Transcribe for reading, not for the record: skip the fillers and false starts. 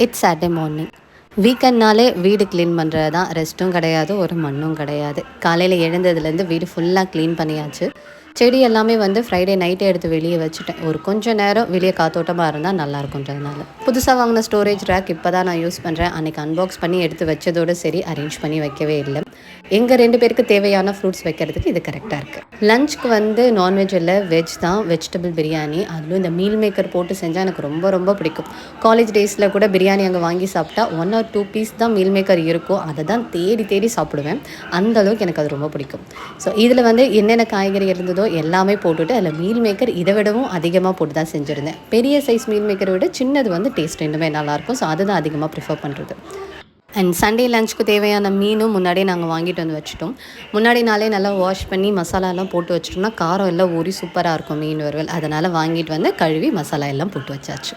It's Saturday morning. வீக்கெண்ட்னாலே வீடு clean பண்ணுறது தான். ரெஸ்ட்டும் கிடையாது, ஒரு மண்ணும் கிடையாது. காலையில் எழுந்ததுலேருந்து வீடு ஃபுல்லாக க்ளீன் பண்ணியாச்சு. செடி எல்லாமே ஃப்ரைடே நைட்டே எடுத்து வெளியே வச்சுட்டேன். ஒரு கொஞ்சம் நேரம் வெளியே காத்தோட்டமாக இருந்தால் நல்லாயிருக்குன்றதுனால. புதுசாக வாங்கின ஸ்டோரேஜ் ரேக் இப்போ தான் நான் யூஸ் பண்ணுறேன். அன்றைக்கி அன்பாக்ஸ் பண்ணி எடுத்து வச்சதோடு சரி, அரேஞ்ச் பண்ணி வைக்கவே இல்லை. எங்கள் 2 பேருக்கு தேவையான ஃப்ரூட்ஸ் வைக்கிறதுக்கு இது கரெக்டாக இருக்குது. லஞ்சுக்கு நான்வெஜ் இல்லை, வெஜ் தான். வெஜிடபிள் பிரியாணி, அதுவும் இந்த மீல் மேக்கர் போட்டு செஞ்சால் எனக்கு ரொம்ப ரொம்ப பிடிக்கும். காலேஜ் டேஸில் கூட பிரியாணி அங்கே வாங்கி சாப்பிட்டா 1 or 2 பீஸ் தான் மீல் மேக்கர் இருக்கும். அதை தான் தேடி தேடி சாப்பிடுவேன். அந்தளவுக்கு எனக்கு அது ரொம்ப பிடிக்கும். ஸோ இதில் என்னென்ன காய்கறி இருந்ததோ எல்லாமே போட்டுவிட்டு அதில் மீல் மேக்கர் இதை விடவும் அதிகமாக போட்டு தான் செஞ்சுருந்தேன். பெரிய சைஸ் மீல் மேக்கரை விட சின்னது டேஸ்ட் இன்னுமே நல்லாயிருக்கும். ஸோ அதுதான் அதிகமாக ப்ரிஃபர் பண்ணுறது. அண்ட் சண்டே லஞ்சுக்கு தேவையான மீனும் முன்னாடியே நாங்கள் வாங்கிட்டு வச்சுட்டோம். முன்னாடி நாளே நல்லா வாஷ் பண்ணி மசாலாலாம் போட்டு வச்சிட்டோம்னா காரம் எல்லாம் ஊறி சூப்பராக இருக்கும் மீன் வறுவல். அதனால் வாங்கிட்டு கழுவி மசாலா எல்லாம் போட்டு வச்சாச்சு.